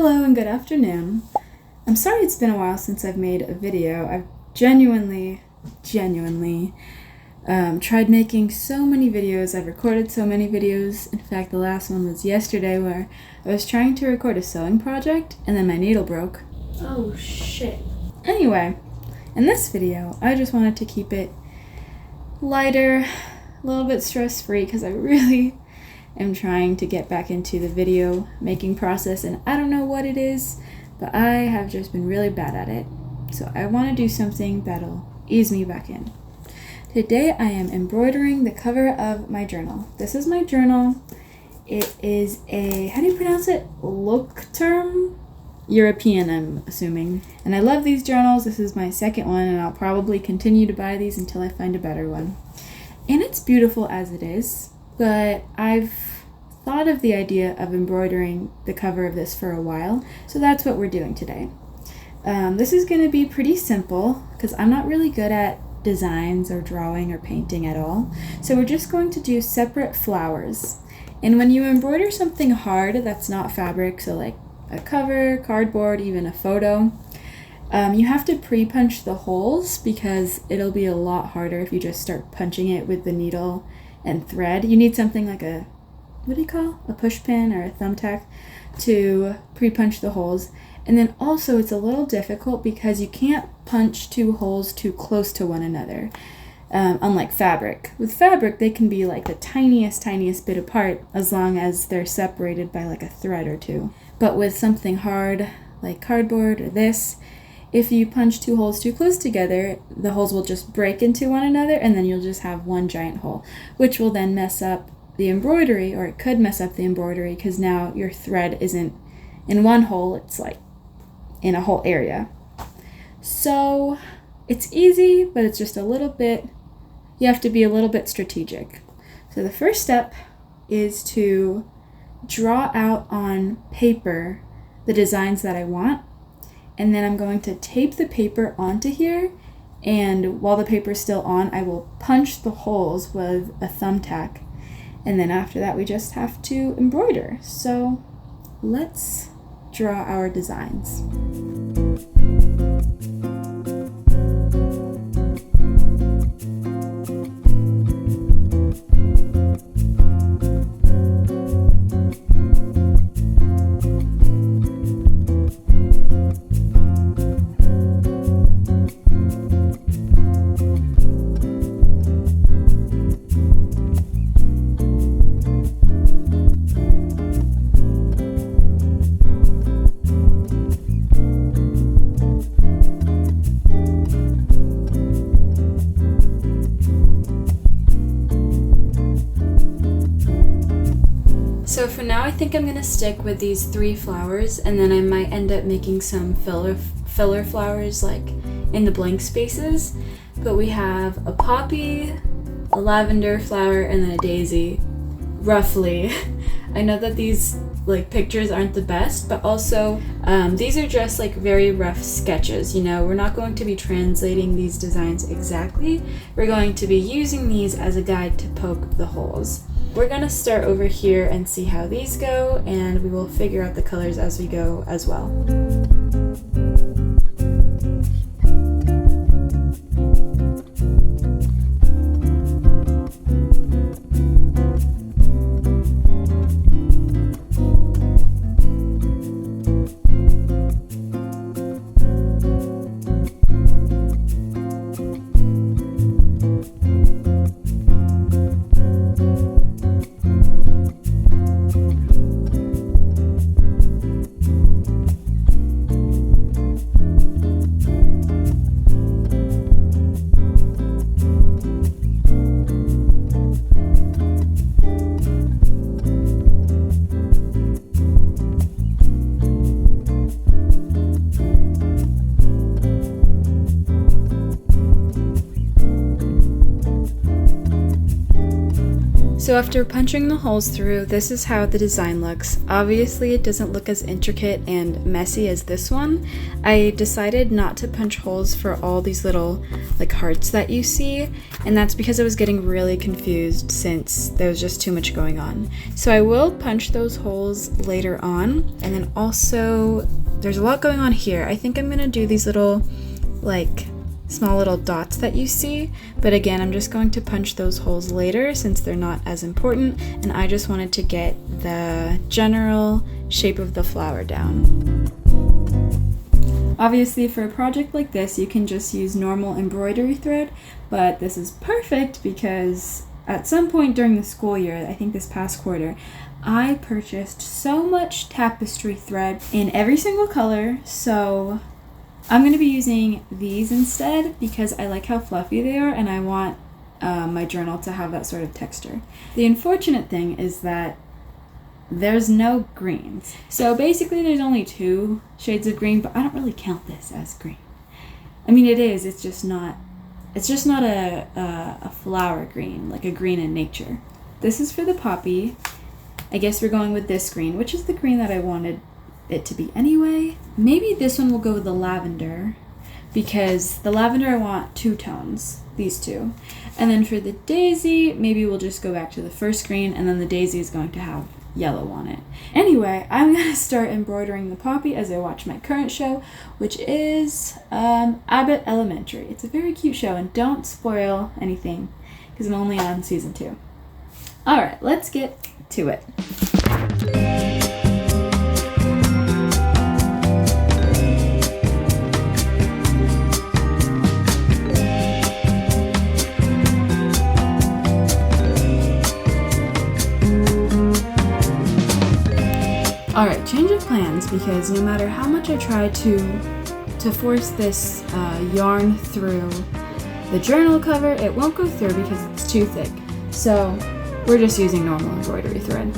Hello and good afternoon. I'm sorry it's been a while since I've made a video. I've genuinely tried making so many videos. I've recorded so many videos. In fact, the last one was yesterday where I was trying to record a sewing project and then my needle broke. Oh shit. Anyway, in this video, I just wanted to keep it lighter, a little bit stress-free because I really am trying to get back into the video making process, and I don't know what it is, but I have just been really bad at it. So I want to do something that'll ease me back in. Today I am embroidering the cover of my journal. This is my journal. It is a, how do you pronounce it? Leuchtturm? European, I'm assuming. And I love these journals. This is my second one, and I'll probably continue to buy these until I find a better one. And it's beautiful as it is, but I've thought of the idea of embroidering the cover of this for a while, so that's what we're doing today. This is going to be pretty simple because I'm not really good at designs or drawing or painting at all, so we're just going to do separate flowers. And when you embroider something hard that's not fabric, so like a cover, cardboard, even a photo, you have to pre-punch the holes because it'll be a lot harder if you just start punching it with the needle and thread. You need something like a, what do you call? A push pin or a thumbtack to pre-punch the holes. And then also it's a little difficult because you can't punch two holes too close to one another. Unlike fabric. With fabric, they can be like the tiniest bit apart as long as they're separated by like a thread or two. But with something hard like cardboard or this, if you punch two holes too close together, the holes will just break into one another and then you'll just have one giant hole, which will then mess up the embroidery, or it could mess up the embroidery because now your thread isn't in one hole, it's like in a whole area. So it's easy, but it's just a little bit, you have to be a little bit strategic. So the first step is to draw out on paper the designs that I want. And then I'm going to tape the paper onto here, and while the paper's still on, I will punch the holes with a thumbtack. And then after that, we just have to embroider. So let's draw our designs. So for now, I think I'm going to stick with these 3 flowers, and then I might end up making some filler flowers like in the blank spaces. But we have a poppy, a lavender flower, and then a daisy, roughly. I know that these like pictures aren't the best, but also these are just like very rough sketches, you know. We're not going to be translating these designs exactly. We're going to be using these as a guide to poke the holes. We're going to start over here and see how these go, and we will figure out the colors as we go as well. So after punching the holes through, this is how the design looks. Obviously it doesn't look as intricate and messy as this one. I decided not to punch holes for all these little like hearts that you see, and that's because I was getting really confused since there was just too much going on. So I will punch those holes later on, and then also there's a lot going on here. I think I'm gonna do these little like small little dots that you see, but again, I'm just going to punch those holes later since they're not as important, and I just wanted to get the general shape of the flower down. Obviously, for a project like this, you can just use normal embroidery thread, but this is perfect because at some point during the school year, I think this past quarter, I purchased so much tapestry thread in every single color, so I'm going to be using these instead because I like how fluffy they are and I want my journal to have that sort of texture. The unfortunate thing is that there's no greens. So basically there's only 2 shades of green, but I don't really count this as green. I mean it is, it's just not a flower green, like a green in nature. This is for the poppy. I guess we're going with this green, which is the green that I wanted it to be anyway. Maybe this one will go with the lavender because the lavender I want 2 tones, these 2. And then for the daisy, maybe we'll just go back to the first green, and then the daisy is going to have yellow on it. Anyway, I'm gonna start embroidering the poppy as I watch my current show, which is Abbott Elementary. It's a very cute show, and don't spoil anything because I'm only on season 2. Alright, let's get to it. Alright, change of plans, because no matter how much I try to force this yarn through the journal cover, it won't go through because it's too thick. So we're just using normal embroidery thread.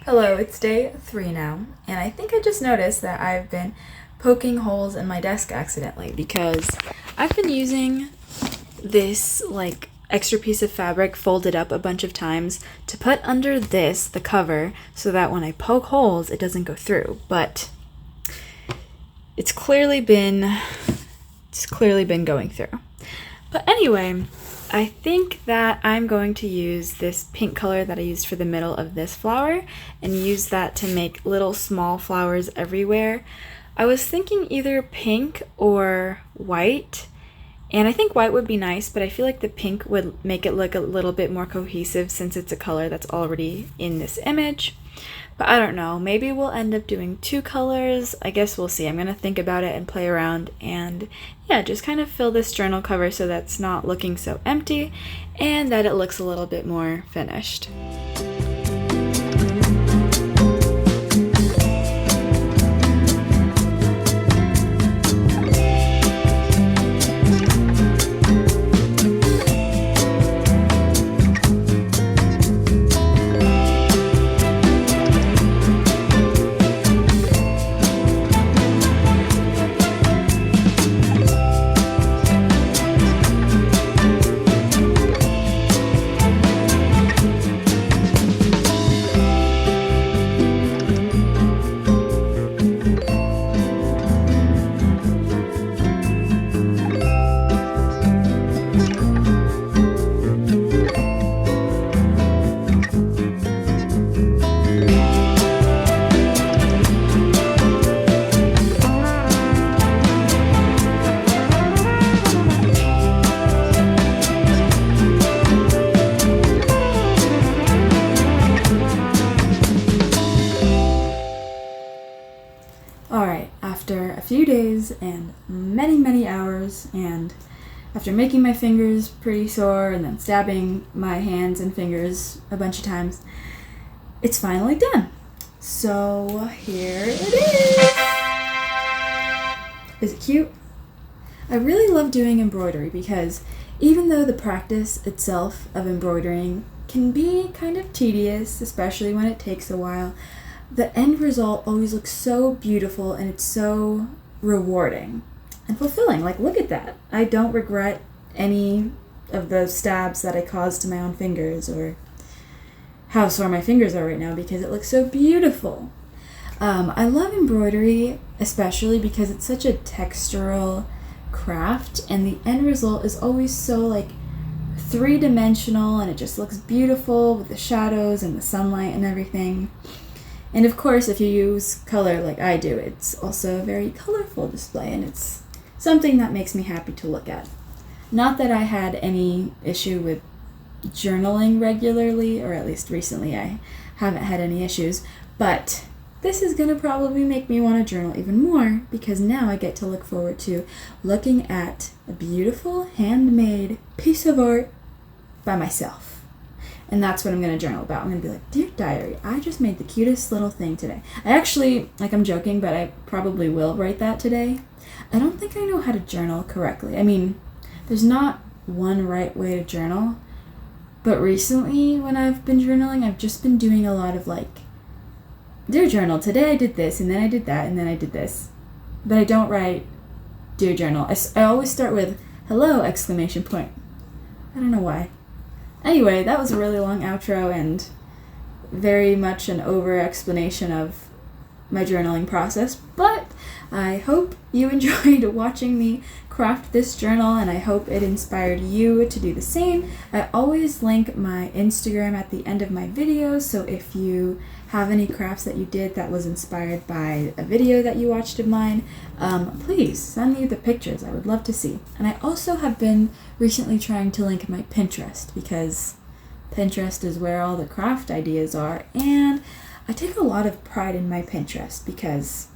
Hello, it's day 3 now, and I think I just noticed that I've been poking holes in my desk accidentally because I've been using this like extra piece of fabric folded up a bunch of times to put under this, the cover, so that when I poke holes it doesn't go through, but it's clearly been going through. But anyway, I think that I'm going to use this pink color that I used for the middle of this flower and use that to make little small flowers everywhere. I was thinking either pink or white, and I think white would be nice, but I feel like the pink would make it look a little bit more cohesive since it's a color that's already in this image. But I don't know, maybe we'll end up doing 2 colors. I guess we'll see. I'm gonna think about it and play around and yeah, just kind of fill this journal cover so that's not looking so empty and that it looks a little bit more finished. days and many, many hours, and after making my fingers pretty sore and then stabbing my hands and fingers a bunch of times, it's finally done. So here it is. Is it cute? I really love doing embroidery because even though the practice itself of embroidering can be kind of tedious, especially when it takes a while, the end result always looks so beautiful and it's so rewarding and fulfilling. Like, look at that. I don't regret any of the stabs that I caused to my own fingers or how sore my fingers are right now because it looks so beautiful. I love embroidery especially because it's such a textural craft and the end result is always so like three-dimensional and it just looks beautiful with the shadows and the sunlight and everything. And of course, if you use color like I do, it's also a very colorful display and it's something that makes me happy to look at. Not that I had any issue with journaling regularly, or at least recently I haven't had any issues, but this is going to probably make me want to journal even more because now I get to look forward to looking at a beautiful handmade piece of art by myself. And that's what I'm going to journal about. I'm going to be like, Dear Diary, I just made the cutest little thing today. I actually, like I'm joking, but I probably will write that today. I don't think I know how to journal correctly. I mean, there's not one right way to journal. But recently, when I've been journaling, I've just been doing a lot of like, Dear Journal, today I did this, and then I did that, and then I did this. But I don't write Dear Journal. I always start with, hello, exclamation point. I don't know why. Anyway, that was a really long outro and very much an over-explanation of my journaling process, but I hope you enjoyed watching me craft this journal and I hope it inspired you to do the same. I always link my Instagram at the end of my videos, so if you have any crafts that you did that was inspired by a video that you watched of mine, please send me the pictures. I would love to see. And I also have been recently trying to link my Pinterest because Pinterest is where all the craft ideas are, and I take a lot of pride in my Pinterest because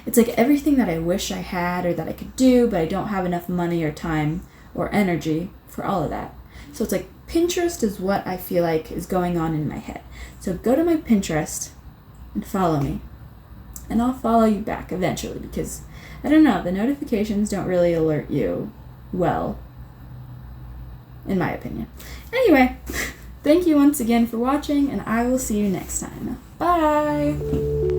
it's like everything that I wish I had or that I could do, but I don't have enough money or time or energy for all of that. So it's like Pinterest is what I feel like is going on in my head. So go to my Pinterest and follow me. And I'll follow you back eventually because, I don't know, the notifications don't really alert you well, in my opinion. Anyway, thank you once again for watching and I will see you next time. Bye!